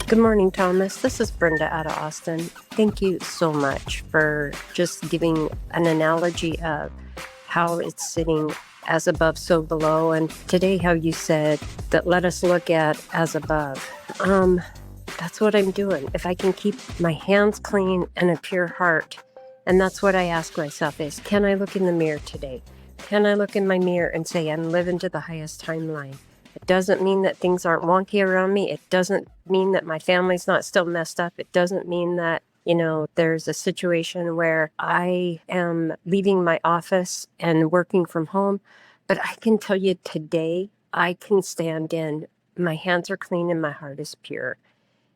Good morning, Thomas. This is Brenda out of Austin. Thank you so much for just giving an analogy of how it's sitting as above, so below. And today, how you said that let us look at as above. That's what I'm doing. If I can keep my hands clean and a pure heart, and that's what I ask myself is, can I look in the mirror today? Can I look in my mirror and say, I'm living to the highest timeline? It doesn't mean that things aren't wonky around me. It doesn't mean that my family's not still messed up. It doesn't mean that, there's a situation where I am leaving my office and working from home. But I can tell you today, I can stand in, my hands are clean and my heart is pure.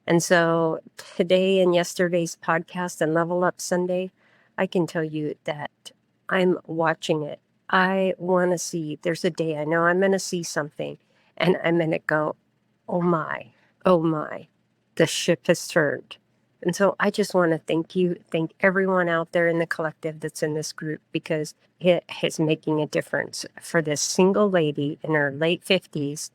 And so today and yesterday's podcast and Level Up Sunday, I can tell you that I'm watching it. I want to see, there's a day I know I'm going to see something. And I'm going to go, oh my, the ship has turned. And so I just want to thank everyone out there in the collective that's in this group, because it is making a difference for this single lady in her late 50s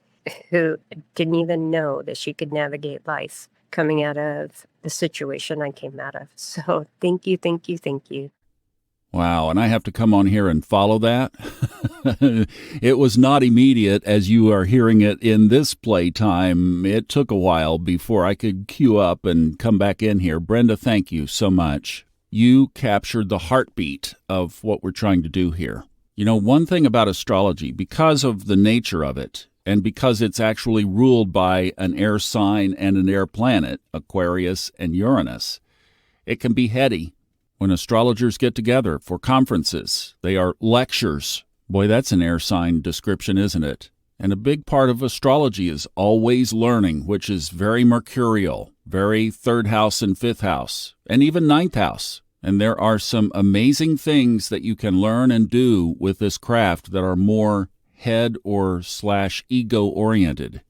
who didn't even know that she could navigate life coming out of the situation I came out of. So thank you. Wow, and I have to come on here and follow that. It was not immediate as you are hearing it in this playtime. It took a while before I could queue up and come back in here. Brenda, thank you so much. You captured the heartbeat of what we're trying to do here. You know, one thing about astrology, because of the nature of it, and because it's actually ruled by an air sign and an air planet, Aquarius and Uranus, it can be heady. When astrologers get together for conferences, they are lectures. Boy, that's an air sign description, isn't it? And a big part of astrology is always learning, which is very mercurial, very third house and fifth house, and even ninth house. And there are some amazing things that you can learn and do with this craft that are more head or / ego oriented.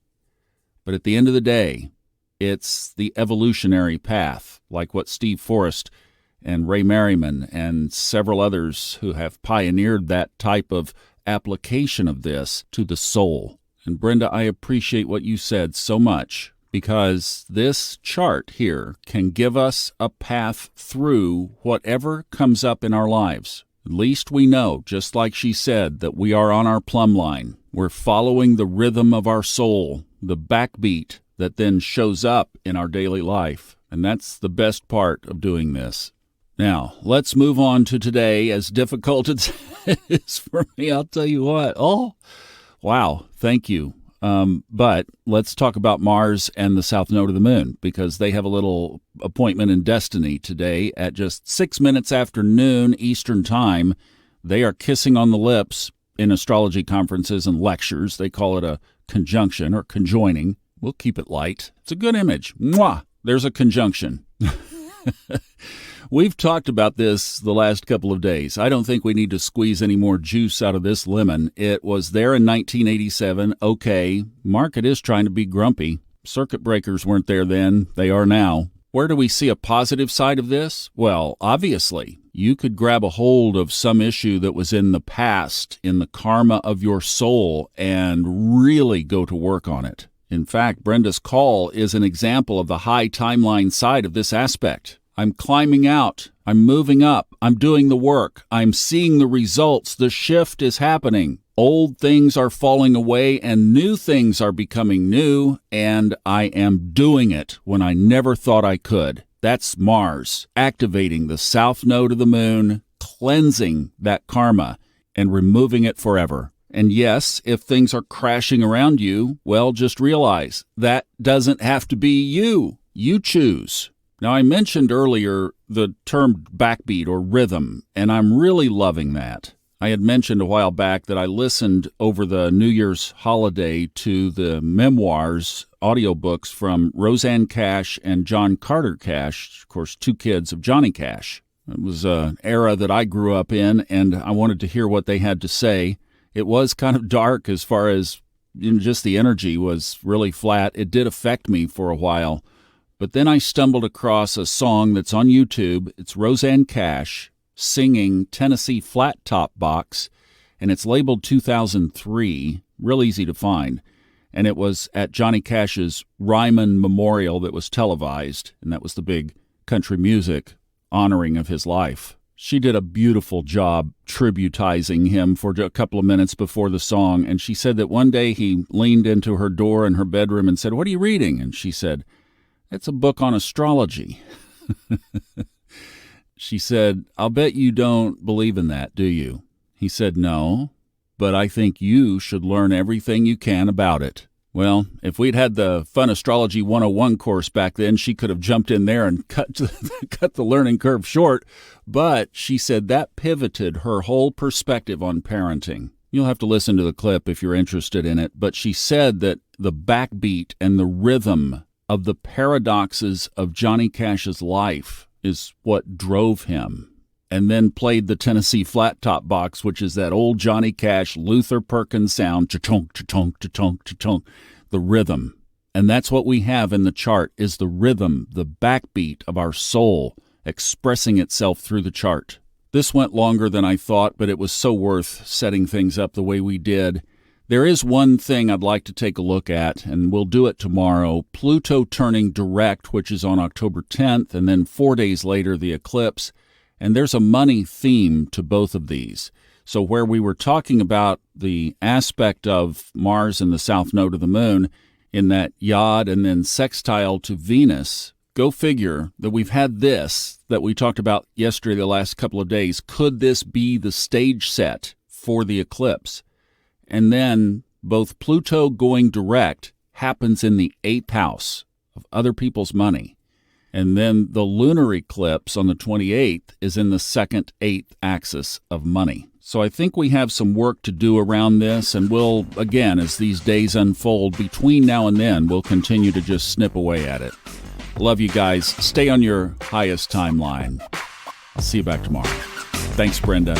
But at the end of the day, it's the evolutionary path, like what Steve Forrest and Ray Merriman and several others who have pioneered that type of application of this to the soul. And Brenda, I appreciate what you said so much, because this chart here can give us a path through whatever comes up in our lives. At least we know, just like she said, that we are on our plumb line. We're following the rhythm of our soul, the backbeat that then shows up in our daily life. And that's the best part of doing this. Now, let's move on to today, as difficult as it is for me. I'll tell you what. Oh, wow. Thank you. But let's talk about Mars and the south node of the moon, because they have a little appointment in destiny today at just 6 minutes after noon Eastern Time. They are kissing on the lips in astrology conferences and lectures. They call it a conjunction or conjoining. We'll keep it light. It's a good image. Mwah! There's a conjunction. We've talked about this the last couple of days. I don't think we need to squeeze any more juice out of this lemon. It was there in 1987. Okay, market is trying to be grumpy. Circuit breakers weren't there then. They are now. Where do we see a positive side of this? Well, obviously, you could grab a hold of some issue that was in the past, in the karma of your soul, and really go to work on it. In fact, Brenda's call is an example of the high timeline side of this aspect. I'm climbing out. I'm moving up. I'm doing the work. I'm seeing the results. The shift is happening. Old things are falling away and new things are becoming new, and I am doing it when I never thought I could. That's Mars, activating the south node of the moon, cleansing that karma, and removing it forever. And yes, if things are crashing around you, well, just realize that doesn't have to be you. You choose. Now, I mentioned earlier the term backbeat or rhythm, and I'm really loving that. I had mentioned a while back that I listened over the New Year's holiday to the memoirs, audiobooks from Roseanne Cash and John Carter Cash, of course, two kids of Johnny Cash. It was an era that I grew up in, and I wanted to hear what they had to say. It was kind of dark as far as just the energy was really flat. It did affect me for a while. But then I stumbled across a song that's on YouTube. It's Roseanne Cash singing Tennessee Flat Top Box, and it's labeled 2003, real easy to find. and it was at Johnny Cash's Ryman Memorial that was televised, and that was the big country music honoring of his life. She did a beautiful job tributizing him for a couple of minutes before the song, and she said that one day he leaned into her door in her bedroom and said, "What are you reading?" And she said, "It's a book on astrology." She said, "I'll bet you don't believe in that, do you?" He said, "No, but I think you should learn everything you can about it." Well, if we'd had the Fun Astrology 101 course back then, she could have jumped in there and cut the learning curve short. But she said that pivoted her whole perspective on parenting. You'll have to listen to the clip if you're interested in it. But she said that the backbeat and the rhythm of the paradoxes of Johnny Cash's life is what drove him. And then played the Tennessee Flat Top Box, which is that old Johnny Cash, Luther Perkins sound, cha-tonk, cha-tonk, cha-tonk, cha-tonk, the rhythm. And that's what we have in the chart, is the rhythm, the backbeat of our soul expressing itself through the chart. This went longer than I thought, but it was so worth setting things up the way we did. There is one thing I'd like to take a look at, and we'll do it tomorrow. Pluto turning direct, which is on October 10th, and then 4 days later, the eclipse. And there's a money theme to both of these. So where we were talking about the aspect of Mars in the south node of the moon in that yod and then sextile to Venus, go figure that we've had this that we talked about yesterday, the last couple of days. Could this be the stage set for the eclipse? And then both Pluto going direct happens in the 8th house of other people's money. And then the lunar eclipse on the 28th is in the 2nd, 8th axis of money. So I think we have some work to do around this, and we'll, again, as these days unfold, between now and then, we'll continue to just snip away at it. Love you guys. Stay on your highest timeline. I'll see you back tomorrow. Thanks, Brenda.